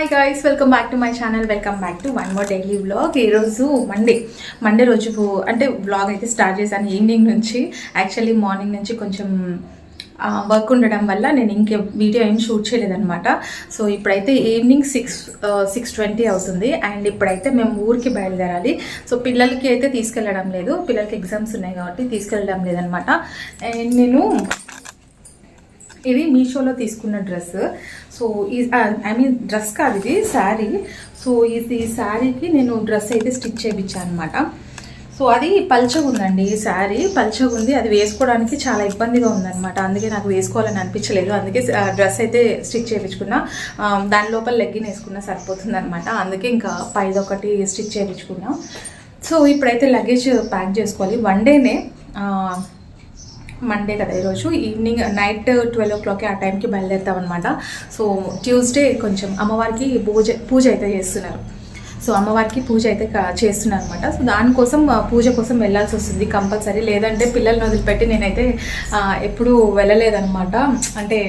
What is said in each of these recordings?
Hi guys, welcome back to my channel. Welcome back to one more daily vlog. ఈరోజు Monday రోజు అంటే vlog అయితే start చేశాను evening నుంచి. యాక్చువల్లీ మార్నింగ్ నుంచి కొంచెం వర్క్ ఉండడం వల్ల నేను ఇంకే వీడియో ఏం షూట్ చేయలేదన్నమాట. సో ఇప్పుడైతే ఈవినింగ్ 6:20 అవుతుంది అండ్ ఇప్పుడైతే మేము ఊరికి బయలుదేరాలి. సో పిల్లలకి అయితే తీసుకెళ్ళడం లేదు, పిల్లలకి ఎగ్జామ్స్ ఉన్నాయి కాబట్టి తీసుకెళ్ళడం లేదనమాట. అండ్ నేను ఇది మీషోలో తీసుకున్న డ్రెస్. సో డ్రెస్ కాదు, ఇది శారీ. సో ఈ శారీకి నేను డ్రెస్ అయితే స్టిచ్ చేయించాను అనమాట. సో అది పల్చగా ఉందండి, ఈ శారీ పల్చగా ఉంది, అది వేసుకోవడానికి చాలా ఇబ్బందిగా ఉందన్నమాట. అందుకే నాకు వేసుకోవాలని అనిపించలేదు, అందుకే డ్రెస్ అయితే స్టిచ్ చేయించుకున్నా. దాని లోపల లెగ్గిన్ వేసుకున్నా సరిపోతుంది అనమాట. అందుకే ఇంకా పైదొకటి స్టిచ్ చేయించుకున్నా. సో ఇప్పుడైతే లగేజ్ ప్యాక్ చేసుకోవాలి. వన్ డేనే, మండే కదా ఈరోజు, ఈవినింగ్ నైట్ 12 o'clock ఆ టైంకి బయలుదేరుతాం అనమాట. సో ట్యూస్డే కొంచెం అమ్మవారికి పూజ అయితే చేస్తున్నారు. సో అమ్మవారికి పూజ అయితే చేస్తున్నారు అనమాట. సో దానికోసం పూజ కోసం వెళ్ళాల్సి వస్తుంది కంపల్సరీ, లేదంటే పిల్లల్ని వదిలిపెట్టి నేనైతే ఎప్పుడూ వెళ్ళలేదన్నమాట. అంటే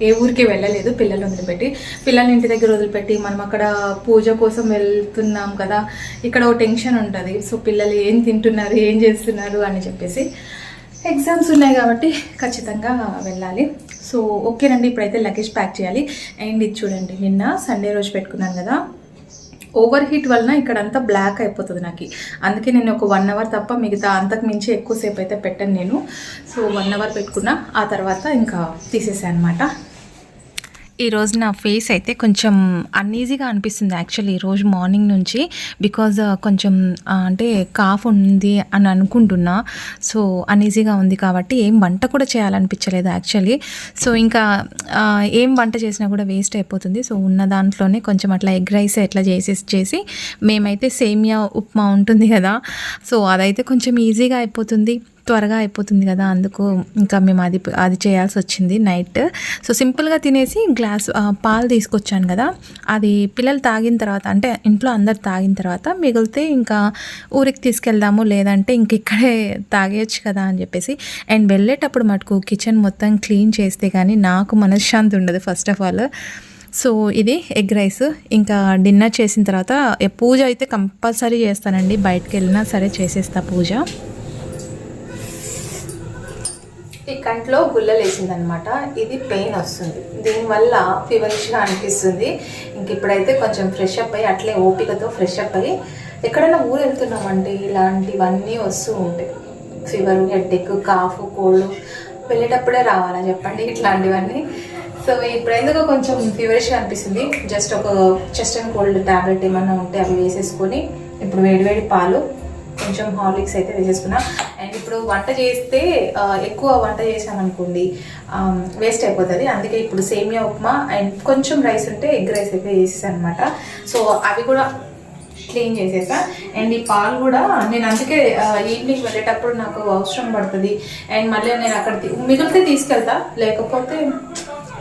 ఏ ఊరికి వెళ్ళలేదు పిల్లలు వదిలిపెట్టి. పిల్లల్ని ఇంటి దగ్గర వదిలిపెట్టి మనం అక్కడ పూజ కోసం వెళ్తున్నాం కదా, ఇక్కడ ఒక టెన్షన్ ఉంటుంది. సో పిల్లలు ఏం తింటున్నారు, ఏం చేస్తున్నారు అని చెప్పేసి. ఎగ్జామ్స్ ఉన్నాయి కాబట్టి ఖచ్చితంగా వెళ్ళాలి. సో ఓకేనండి, ఇప్పుడైతే లగేజ్ ప్యాక్ చేయాలి. అండ్ ఇది చూడండి, నిన్న సండే రోజు పెట్టుకున్నాను కదా, ఓవర్ హీట్ వలన ఇక్కడంతా బ్లాక్ అయిపోతుంది నాకు. అందుకే నేను ఒక 1 hour తప్ప మిగతా అంతకు మించి ఎక్కువసేపు అయితే పెట్టాను నేను. సో 1 hour పెట్టుకున్నా, ఆ తర్వాత ఇంకా తీసేసాను అనమాట. ఈరోజు నా ఫేస్ అయితే కొంచెం అన్ఈజీగా అనిపిస్తుంది యాక్చువల్లీ ఈరోజు మార్నింగ్ నుంచి. బికాజ్ కొంచెం అంటే కాఫ్ ఉంది అని అనుకుంటున్నా. సో అన్ఈజీగా ఉంది కాబట్టి ఏం వంట కూడా చేయాలనిపించలేదు యాక్చువల్లీ. సో ఇంకా ఏం వంట చేసినా కూడా వేస్ట్ అయిపోతుంది. సో ఉన్న దాంట్లోనే కొంచెం అట్లా ఎగ్ రైస్ ఎట్లా చేసి మేమైతే సేమియా ఉప్మా ఉంటుంది కదా, సో అదైతే కొంచెం ఈజీగా అయిపోతుంది, త్వరగా అయిపోతుంది కదా, అందుకు ఇంకా మేము అది చేయాల్సి వచ్చింది నైట్. సో సింపుల్గా తినేసి గ్లాస్ పాలు తీసుకొచ్చాను కదా, అది పిల్లలు తాగిన తర్వాత, అంటే ఇంట్లో అందరు తాగిన తర్వాత మిగిలితే ఇంకా ఊరికి తీసుకెళ్దాము, లేదంటే ఇంక ఇక్కడే తాగేయచ్చు కదా అని చెప్పేసి. అండ్ వెళ్ళేటప్పుడు మటుకు కిచెన్ మొత్తం క్లీన్ చేస్తే కానీ నాకు మనశ్శాంతి ఉండదు ఫస్ట్ ఆఫ్ ఆల్. సో ఇది ఎగ్ రైస్. ఇంకా డిన్నర్ చేసిన తర్వాత పూజ అయితే కంపల్సరీ చేస్తానండి, బయటకు వెళ్ళినా సరే చేసేస్తా పూజ. ఈ కంట్లో గుల్లలు వేసిందనమాట, ఇది పెయిన్ వస్తుంది, దీనివల్ల ఫీవరిష్గా అనిపిస్తుంది. ఇంక ఇప్పుడైతే కొంచెం ఫ్రెష్ అప్ అయ్యి, అట్లే ఓపికతో ఫ్రెష్ అప్ అయ్యి, ఎక్కడైనా ఊరు వెళ్తున్నామంటే ఇలాంటివన్నీ వస్తూ ఉంటాయి. ఫీవరు, హెడ్ఏక్, కాఫ్, కోల్డ్ వెళ్ళేటప్పుడే రావాలా చెప్పండి ఇట్లాంటివన్నీ. సో ఇప్పుడు ఎందుకో కొంచెం ఫీవరిష్గా అనిపిస్తుంది. జస్ట్ ఒక చెస్ట్ అండ్ కోల్డ్ ట్యాబ్లెట్ ఏమన్నా ఉంటే అవి వేసేసుకొని, ఇప్పుడు వేడివేడి పాలు, కొంచెం హార్లిక్స్ అయితే వేసేసుకున్నా. అండ్ ఇప్పుడు వంట చేస్తే ఎక్కువ వంట చేసామనుకోండి వేస్ట్ అయిపోతుంది. అందుకే ఇప్పుడు సేమియా ఉప్మా అండ్ కొంచెం రైస్ ఉంటే ఎగ్ రైస్ అయితే వేసేసాను అనమాట. సో అవి కూడా క్లీన్ చేసేసా. అండ్ ఈ పాలు కూడా నేను అందుకే ఈవినింగ్ వెళ్ళేటప్పుడు నాకు అవసరం పడుతుంది. అండ్ మళ్ళీ నేను అక్కడ మిగిలితే తీసుకెళ్తా, లేకపోతే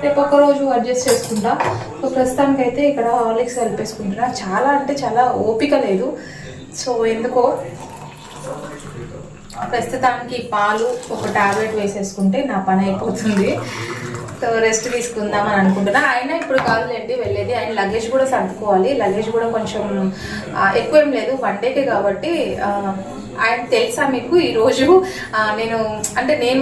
రేపు ఒక్కరోజు అడ్జస్ట్ చేసుకుంటా. సో ప్రస్తుతానికైతే ఇక్కడ హార్లిక్స్ కలిపేసుకుంటున్నా. చాలా అంటే చాలా ఓపిక లేదు. సో ఎందుకో ప్రస్తుతానికి పాలు ఒక టాబ్లెట్ వేసేసుకుంటే నా పని అయిపోతుంది. సో రెస్ట్ తీసుకుందామని అనుకుంటున్నా. అయినా ఇప్పుడు కాదులేండి వెళ్ళేది, ఆయన లగేజ్ కూడా సర్దుకోవాలి. లగేజ్ కూడా కొంచెం ఎక్కువ ఏం లేదు, 1 dayకే కాబట్టి. ఆయన తెలుసా మీకు, ఈరోజు నేను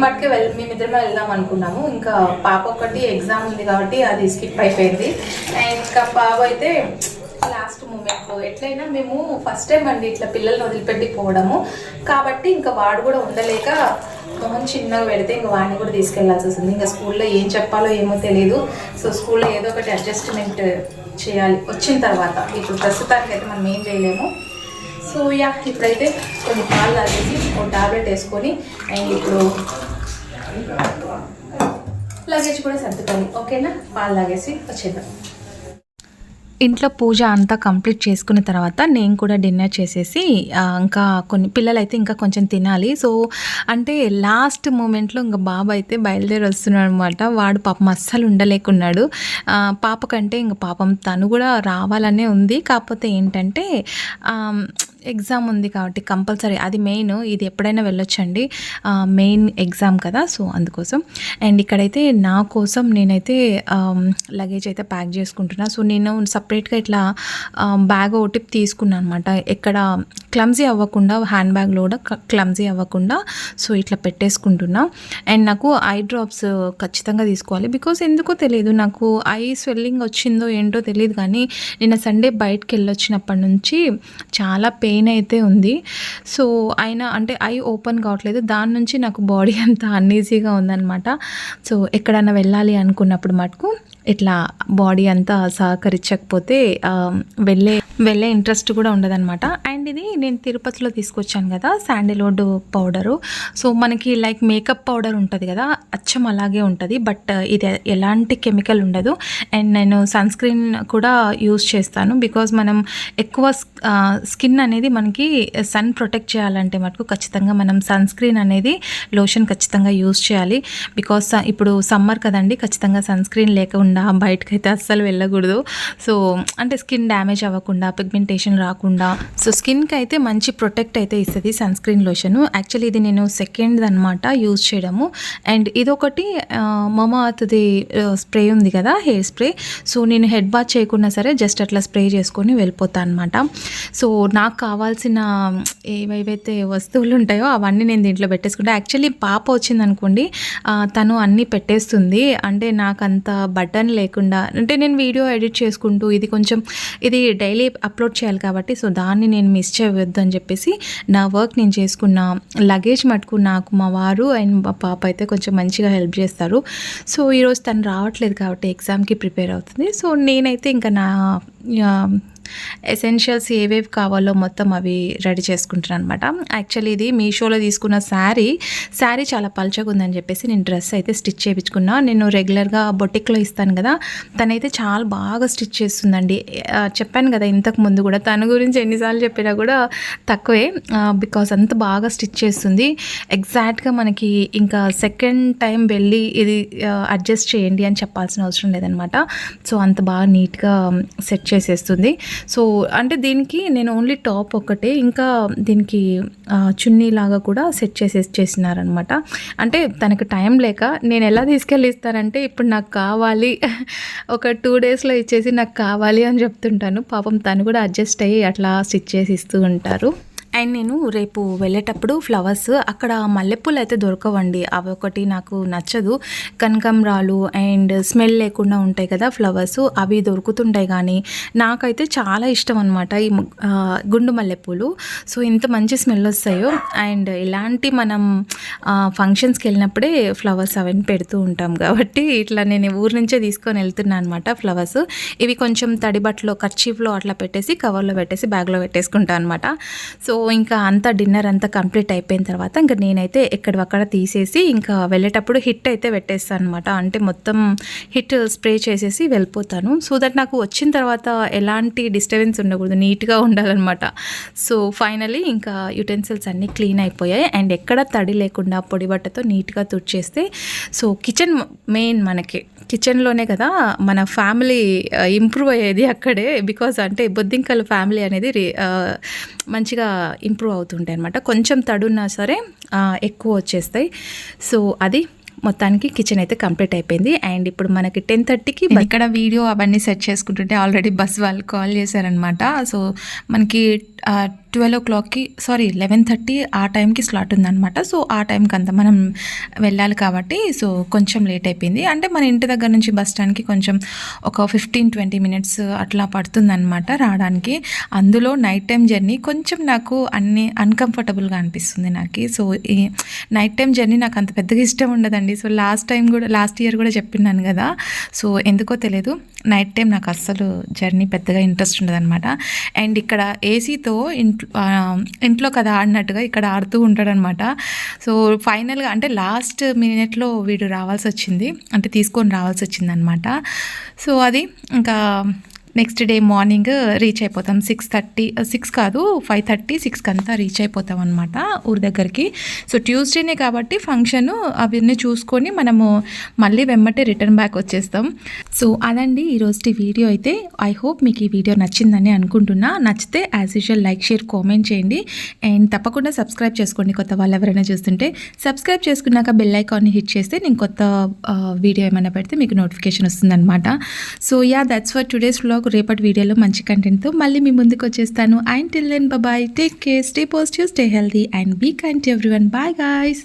మట్టుకే మేమిద్దరమే వెళ్దాం అనుకున్నాము. ఇంకా పాప ఒకటి ఎగ్జామ్ ఉంది కాబట్టి అది స్కిప్ అయిపోయింది. అండ్ ఇంకా బాబు అయితే లాస్ట్ మూమెంట్లో, ఎట్లయినా మేము ఫస్ట్ టైం అండి ఇట్లా పిల్లల్ని వదిలిపెట్టి పోవడము కాబట్టి, ఇంకా వాడు కూడా ఉండలేక మొహం చిన్నగా పెడితే ఇంకా వాడిని కూడా తీసుకెళ్లాల్సి వస్తుంది. ఇంకా స్కూల్లో ఏం చెప్పాలో ఏమో తెలియదు. సో స్కూల్లో ఏదో ఒకటి అడ్జస్ట్మెంట్ చేయాలి వచ్చిన తర్వాత. ఇప్పుడు ప్రస్తుతానికి అయితే మనం ఏం చేయలేము. సో ఇప్పుడైతే కొన్ని పాలు తాగేసి ఒక టాబ్లెట్ వేసుకొని, అండ్ ఇప్పుడు లగేజ్ కూడా సర్దుకోవాలి. ఓకేనా, పాలు తాగేసి వచ్చేద్దాం. ఇంట్లో పూజ అంతా కంప్లీట్ చేసుకున్న తర్వాత నేను కూడా డిన్నర్ చేసేసి ఇంకా పిల్లలు అయితే ఇంకా కొంచెం తినాలి. సో అంటే లాస్ట్ మూమెంట్లో ఇంకా బాబు అయితే బయలుదేరి వస్తున్నాడు అనమాట. వాడు పాపం అస్సలు ఉండలేకున్నాడు. పాప కంటే ఇంకా పాపం తను కూడా రావాలనే ఉంది. కాకపోతే ఏంటంటే ఎగ్జామ్ ఉంది కాబట్టి కంపల్సరీ అది మెయిన్. ఇది ఎప్పుడైనా వెళ్ళొచ్చండి, మెయిన్ ఎగ్జామ్ కదా, సో అందుకోసం. అండ్ ఇక్కడైతే నా కోసం నేనైతే లగేజ్ అయితే ప్యాక్ చేసుకుంటున్నా. సో నేను సపరేట్గా ఇట్లా బ్యాగ్ ఒకటి తీసుకున్నాను అనమాట, ఎక్కడ క్లమ్జీ అవ్వకుండా, హ్యాండ్ బ్యాగ్లో కూడా క్లమ్జీ అవ్వకుండా. సో ఇట్లా పెట్టేసుకుంటున్నా. అండ్ నాకు ఐ డ్రాప్స్ ఖచ్చితంగా తీసుకోవాలి, బికాస్ ఎందుకో తెలియదు, నాకు ఐ స్వెల్లింగ్ వచ్చిందో ఏంటో తెలియదు, కానీ నిన్న సండే బయటకు వెళ్ళొచ్చినప్పటి నుంచి చాలా పెయిన్ అయితే ఉంది. సో అయినా అంటే ఐ ఓపెన్ కావట్లేదు, దాని నుంచి నాకు బాడీ అంతా అన్ఈజీగా ఉందన్నమాట. సో ఎక్కడైనా వెళ్ళాలి అనుకున్నప్పుడు మటుకు ఇట్లా బాడీ అంతా సహకరించకపోతే వెళ్ళే ఇంట్రెస్ట్ కూడా ఉండదన్నమాట. అండ్ ఇది నేను తిరుపతిలో తీసుకొచ్చాను కదా శాండిల్వుడ్ పౌడరు. సో మనకి లైక్ మేకప్ పౌడర్ ఉంటుంది కదా, అచ్చం అలాగే ఉంటుంది, బట్ ఇది ఎలాంటి కెమికల్ ఉండదు. అండ్ నేను సన్ స్క్రీన్ కూడా యూస్ చేస్తాను, బికాజ్ మనం ఎక్కువ స్కిన్ అనేది మనకి సన్ ప్రొటెక్ట్ చేయాలంటే మటుకు ఖచ్చితంగా మనం సన్ స్క్రీన్ అనేది లోషన్ ఖచ్చితంగా యూస్ చేయాలి. బికాజ్ ఇప్పుడు సమ్మర్ కదండి, ఖచ్చితంగా సన్ స్క్రీన్ లేకుండా బయటకైతే అస్సలు వెళ్ళకూడదు. సో అంటే స్కిన్ డ్యామేజ్ అవ్వకుండా, పిగ్మెంటేషన్ రాకుండా, సో స్కిన్కి అయితే మంచి ప్రొటెక్ట్ అయితే ఇస్తుంది సన్ స్క్రీన్ లోషన్. యాక్చువల్లీ ఇది నేను సెకండ్ అనమాట యూజ్ చేయడము. అండ్ ఇదొకటి మమాఅర్త్ది స్ప్రే ఉంది కదా, హెయిర్ స్ప్రే. సో నేను హెడ్ బాత్ చేయకుండా సరే జస్ట్ అట్లా స్ప్రే చేసుకొని వెళ్ళిపోతాను అనమాట. సో నాకు కావాల్సిన ఏవైతే వస్తువులు ఉంటాయో అవన్నీ నేను దీంట్లో పెట్టేసుకుంటా. యాక్చువల్లీ పాప వచ్చింది అనుకోండి, తను అన్నీ పెట్టేస్తుంది, అంటే నాకు అంత బటన్ లేకుండా, అంటే నేను వీడియో ఎడిట్ చేసుకుంటూ ఇది డైలీ అప్లోడ్ చేయాలి కాబట్టి, సో దాన్ని నేను మిస్ చేయవద్దు అని చెప్పేసి నా వర్క్ నేను చేసుకున్న. లగేజ్ మటుకు నాకు మా వారు అండ్ మా పాప అయితే కొంచెం మంచిగా హెల్ప్ చేస్తారు. సో ఈరోజు తను రావట్లేదు కాబట్టి ఎగ్జామ్కి ప్రిపేర్ అవుతుంది. సో నేనైతే ఇంకా నా ఎసెన్షియల్స్ ఏవేవి కావాలో మొత్తం అవి రెడీ చేసుకుంటున్నాను అనమాట. యాక్చువల్లీ ఇది మీషోలో తీసుకున్న శారీ చాలా పల్చగా ఉందని చెప్పేసి నేను డ్రెస్ అయితే స్టిచ్ చేయించుకున్నా. నేను రెగ్యులర్గా బొటిక్లో ఇస్తాను కదా, తనైతే చాలా బాగా స్టిచ్ చేస్తుందండి. చెప్పాను కదా ఇంతకు ముందు కూడా, తన గురించి ఎన్నిసార్లు చెప్పినా కూడా తక్కువే, బికాజ్ అంత బాగా స్టిచ్ చేస్తుంది. ఎగ్జాక్ట్గా మనకి ఇంకా సెకండ్ టైం వెళ్ళి ఇది అడ్జస్ట్ చేయండి అని చెప్పాల్సిన అవసరం లేదనమాట. సో అంత బాగా నీట్గా సెట్ చేసేస్తుంది. సో అంటే దీనికి నేను ఓన్లీ టాప్ ఒక్కటే, ఇంకా దీనికి చున్నీ లాగా కూడా సెట్ చేసినారనమాట. అంటే తనకు టైం లేక నేను ఎలా తీసుకెళ్ళి ఇస్తానంటే, ఇప్పుడు నాకు కావాలి ఒక 2 డేస్లో ఇచ్చేసి నాకు కావాలి అని చెప్తుంటాను. పాపం తను కూడా అడ్జస్ట్ అయ్యి అట్లా స్టిచ్ చేసి ఇస్తూ ఉంటారు. అండ్ నేను రేపు వెళ్ళేటప్పుడు ఫ్లవర్స్ అక్కడ మల్లెపూలు అయితే దొరకవండి, అవి ఒకటి నాకు నచ్చదు. కనకాంబరాలు అండ్ స్మెల్ లేకుండా ఉంటాయి కదా ఫ్లవర్స్, అవి దొరుకుతుంటాయి. కానీ నాకైతే చాలా ఇష్టం అనమాట ఈ గుండు మల్లెపూలు. సో ఇంత మంచి స్మెల్ వస్తాయో. అండ్ ఇలాంటి మనం ఫంక్షన్స్కి వెళ్ళినప్పుడే ఫ్లవర్స్ అవన్నీ పెడుతూ ఉంటాం కాబట్టి ఇట్లా నేను ఊరి నుంచే తీసుకొని వెళ్తున్నాను అనమాట ఫ్లవర్స్. ఇవి కొంచెం తడి బట్టలో కర్చీఫ్లో అట్లా పెట్టేసి కవర్లో పెట్టేసి బ్యాగ్లో పెట్టేసుకుంటాను అనమాట. సో ఇంకా అంతా డిన్నర్ అంతా కంప్లీట్ అయిపోయిన తర్వాత ఇంకా నేనైతే ఎక్కడక్కడ తీసేసి ఇంకా వెళ్ళేటప్పుడు హిట్ అయితే పెట్టేస్తాను అనమాట. అంటే మొత్తం హిట్ స్ప్రే చేసేసి వెళ్ళిపోతాను. సో దట్ నాకు వచ్చిన తర్వాత ఎలాంటి డిస్టర్బెన్స్ ఉండకూడదు, నీట్గా ఉండాలన్నమాట. సో ఫైనలీ ఇంకా యుటెన్సిల్స్ అన్నీ క్లీన్ అయిపోయాయి. అండ్ ఎక్కడ తడి లేకుండా పొడి బట్టతో నీట్గా తుడిచేస్తే, సో కిచెన్ మెయిన్ మనకి కిచెన్లోనే కదా మన ఫ్యామిలీ ఇంప్రూవ్ అయ్యేది అక్కడే. బికాజ్ అంటే బొద్దింకల ఫ్యామిలీ అనేది మంచిగా ఇంప్రూవ్ అవుతుంటాయి అనమాట. కొంచెం తడున్నా సరే ఎక్కువ వచ్చేస్తాయి. సో అది మొత్తానికి కిచెన్ అయితే కంప్లీట్ అయిపోయింది. అండ్ ఇప్పుడు మనకి 10:30కి ఇక్కడ వీడియో అవన్నీ సెట్ చేసుకుంటుంటే ఆల్రెడీ బస్ వాళ్ళు కాల్ చేశారనమాట. సో మనకి 12 o'clockకి 11:30 ఆ టైంకి స్లాట్ ఉందన్నమాట. సో ఆ టైంకి అంతా మనం వెళ్ళాలి కాబట్టి సో కొంచెం లేట్ అయిపోయింది. అంటే మన ఇంటి దగ్గర నుంచి బస్ స్టాండ్కి కొంచెం ఒక 15-20 minutes అట్లా పడుతుందన్నమాట రావడానికి. అందులో నైట్ టైం జర్నీ కొంచెం నాకు అన్కంఫర్టబుల్గా అనిపిస్తుంది నాకు. సో ఈ నైట్ టైం జర్నీ నాకు అంత పెద్దగా ఇష్టం ఉండదండి. సో లాస్ట్ ఇయర్ కూడా చెప్పినాను కదా. సో ఎందుకో తెలియదు, నైట్ టైం నాకు అస్సలు జర్నీ పెద్దగా ఇంట్రెస్ట్ ఉండదన్నమాట. అండ్ ఇక్కడ ఏసీతో ఇంట్లో కదా ఆడినట్టుగా ఇక్కడ ఆడుతూ ఉంటాడనమాట. సో ఫైనల్గా అంటే లాస్ట్ మినిట్లో వీడు రావాల్సి వచ్చింది, అంటే తీసుకొని రావాల్సి వచ్చింది అనమాట. సో అది ఇంకా నెక్స్ట్ డే మార్నింగ్ రీచ్ అయిపోతాం 6 కాదు 5:30 6కి అంతా రీచ్ అయిపోతాం అనమాట ఊరి దగ్గరికి. సో ట్యూస్డేనే కాబట్టి ఫంక్షన్ అవన్నీ చూసుకొని మనము మళ్ళీ వెమ్మటే రిటర్న్ బ్యాక్ వచ్చేస్తాం. సో అదండి ఈరోజు వీడియో అయితే. ఐ హోప్ మీకు ఈ వీడియో నచ్చిందని అనుకుంటున్నా. నచ్చితే as usual like share comment చేయండి అండ్ తప్పకుండా సబ్స్క్రైబ్ చేసుకోండి. కొత్త వాళ్ళు ఎవరైనా చూస్తుంటే సబ్స్క్రైబ్ చేసుకున్నాక బెల్ ఐకాన్ని హిట్ చేస్తే నేను కొత్త వీడియో ఏమైనా పెడితే మీకు నోటిఫికేషన్ వస్తుందన్నమాట. So ya that's for today's vlog. రేపటి వీడియోలో మంచి కంటెంట్తో మళ్ళీ మీ ముందుకు వచ్చేస్తాను. And till then bye, take care, stay positive, stay healthy and be kind to everyone. Bye guys.